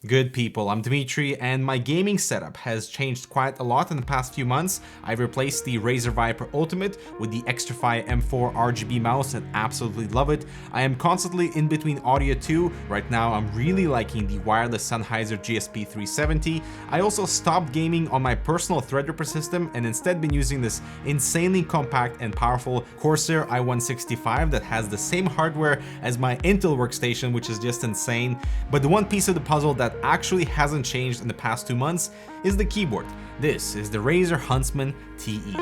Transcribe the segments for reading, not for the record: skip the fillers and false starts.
Good people, I'm Dimitri, and my gaming setup has changed quite a lot in the past few months. I've replaced the Razer Viper Ultimate with the Xtrfy M4 RGB mouse and absolutely love it. I am constantly in between audio too. Right now I'm really liking the wireless Sennheiser GSP 370. I also stopped gaming on my personal Threadripper system and instead been using this insanely compact and powerful Corsair i165 that has the same hardware as my Intel workstation, which is just insane. But the one piece of the puzzle that actually hasn't changed in the past 2 months is the keyboard. This is the Razer Huntsman TE.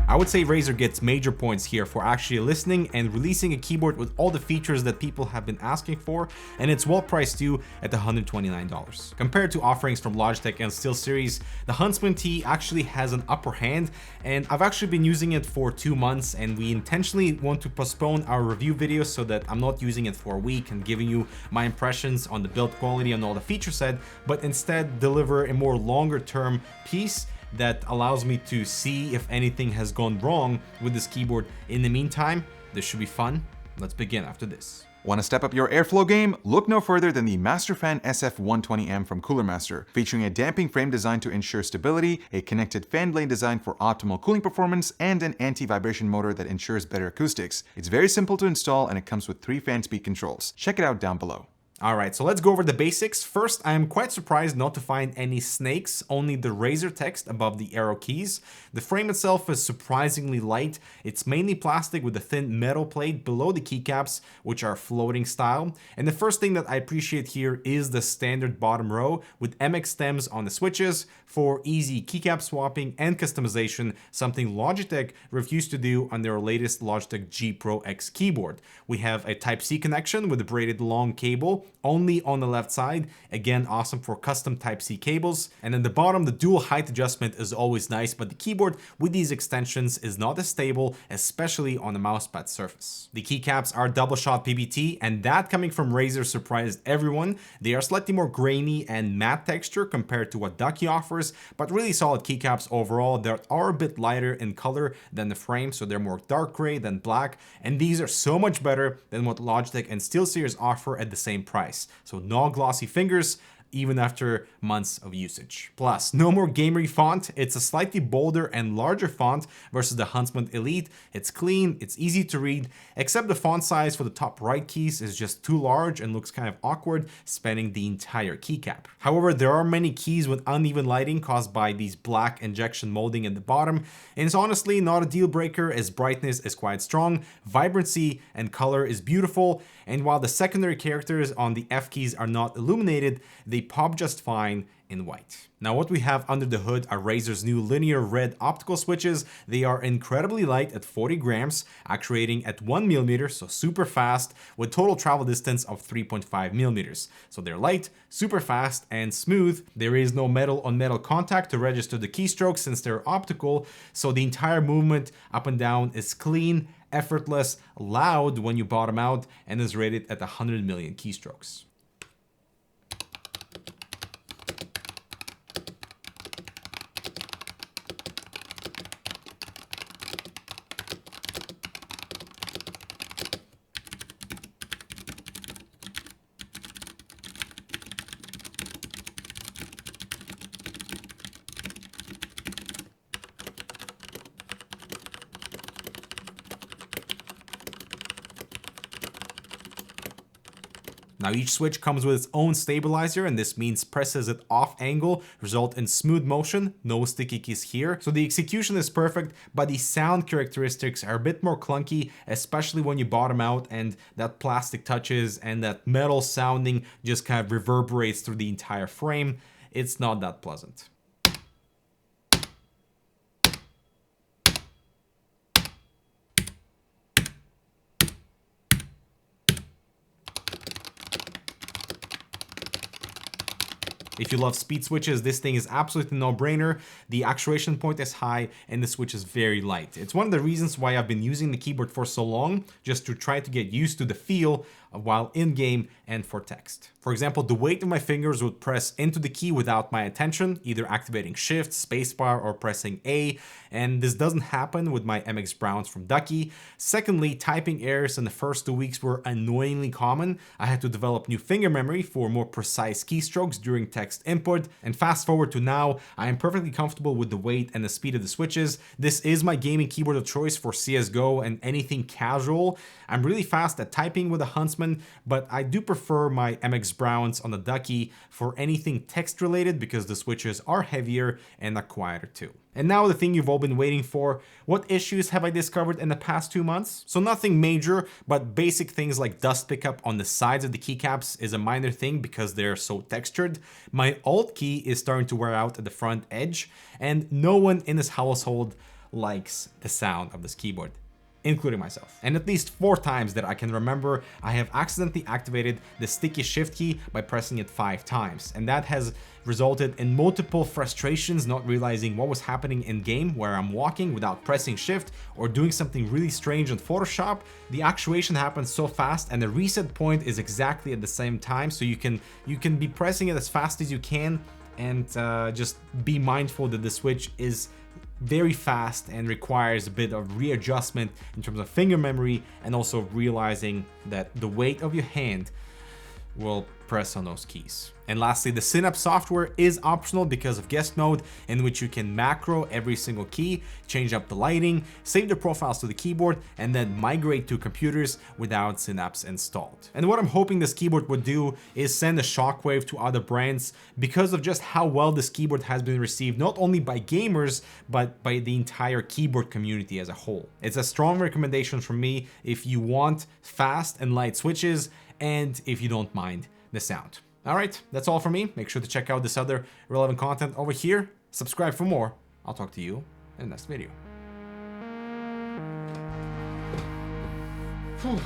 I would say Razer gets major points here for actually listening and releasing a keyboard with all the features that people have been asking for, and it's well priced too at $129. Compared to offerings from Logitech and SteelSeries, the Huntsman TE actually has an upper hand, and I've actually been using it for 2 months, and we intentionally want to postpone our review videos so that I'm not using it for a week and giving you my impressions on the build quality and all the feature set, but instead deliver a more longer term piece that allows me to see if anything has gone wrong with this keyboard. In the meantime, this should be fun. Let's begin after this. Want to step up your airflow game? Look no further than the Masterfan SF120M from Cooler Master, featuring a damping frame designed to ensure stability, a connected fan blade designed for optimal cooling performance, and an anti-vibration motor that ensures better acoustics. It's very simple to install and it comes with 3 fan speed controls. Check it out down below. Alright, so let's go over the basics. First, I am quite surprised not to find any snakes, only the Razer text above the arrow keys. The frame itself is surprisingly light. It's mainly plastic with a thin metal plate below the keycaps, which are floating style. And the first thing that I appreciate here is the standard bottom row with MX stems on the switches for easy keycap swapping and customization, something Logitech refused to do on their latest Logitech G Pro X keyboard. We have a Type-C connection with a braided long cable only on the left side, again awesome for custom Type-C cables. And at the bottom, the dual height adjustment is always nice, but the keyboard with these extensions is not as stable, especially on the mousepad surface. The keycaps are double shot PBT, and that coming from Razer surprised everyone. They are slightly more grainy and matte texture compared to what Ducky offers, but really solid keycaps overall. They are a bit lighter in color than the frame, so they're more dark gray than black, and these are so much better than what Logitech and SteelSeries offer at the same price. So no glossy fingers, even after months of usage. Plus, no more gamery font. It's a slightly bolder and larger font versus the Huntsman Elite. It's clean, it's easy to read, except the font size for the top right keys is just too large and looks kind of awkward spanning the entire keycap. However, there are many keys with uneven lighting caused by these black injection molding at the bottom, and it's honestly not a deal breaker as brightness is quite strong, vibrancy and color is beautiful, and while the secondary characters on the F keys are not illuminated, they pop just fine in white. Now what we have under the hood are Razer's new linear red optical switches. They are incredibly light at 40 grams, actuating at 1 millimeter, so super fast, with total travel distance of 3.5 millimeters. So they're light, super fast, and smooth. There is no metal on metal contact to register the keystrokes since they're optical, so the entire movement up and down is clean, effortless, loud when you bottom out, and is rated at 100 million keystrokes. Now each switch comes with its own stabilizer, and this means presses it off angle result in smooth motion, no sticky keys here. So the execution is perfect, but the sound characteristics are a bit more clunky, especially when you bottom out and that plastic touches and that metal sounding just kind of reverberates through the entire frame. It's not that pleasant. If you love speed switches, this thing is absolutely no-brainer. The actuation point is high and the switch is very light. It's one of the reasons why I've been using the keyboard for so long, just to try to get used to the feel while in-game and for text. For example, the weight of my fingers would press into the key without my attention, either activating Shift, Spacebar, or pressing A, and this doesn't happen with my MX Browns from Ducky. Secondly, typing errors in the first 2 weeks were annoyingly common. I had to develop new finger memory for more precise keystrokes during text input, and fast forward to now, I am perfectly comfortable with the weight and the speed of the switches. This is my gaming keyboard of choice for CSGO and anything casual. I'm really fast at typing with a Huntsman, but I do prefer my MX Browns on the Ducky for anything text related because the switches are heavier and are quieter too. And now the thing you've all been waiting for, what issues have I discovered in the past 2 months? So nothing major, but basic things like dust pickup on the sides of the keycaps is a minor thing because they're so textured. My Alt key is starting to wear out at the front edge, and no one in this household likes the sound of this keyboard, including myself. And at least 4 times that I can remember, I have accidentally activated the sticky shift key by pressing it 5 times. And that has resulted in multiple frustrations, not realizing what was happening in game where I'm walking without pressing shift or doing something really strange in Photoshop. The actuation happens so fast and the reset point is exactly at the same time. So you can be pressing it as fast as you can and just be mindful that the switch is very fast and requires a bit of readjustment in terms of finger memory and also realizing that the weight of your hand will press on those keys. And lastly, the Synapse software is optional because of guest mode, in which you can macro every single key, change up the lighting, save the profiles to the keyboard, and then migrate to computers without Synapse installed. And what I'm hoping this keyboard would do is send a shockwave to other brands because of just how well this keyboard has been received, not only by gamers, but by the entire keyboard community as a whole. It's a strong recommendation from me if you want fast and light switches and if you don't mind the sound. All right, that's all from me. Make sure to check out this other relevant content over here. Subscribe for more. I'll talk to you in the next video. Whew.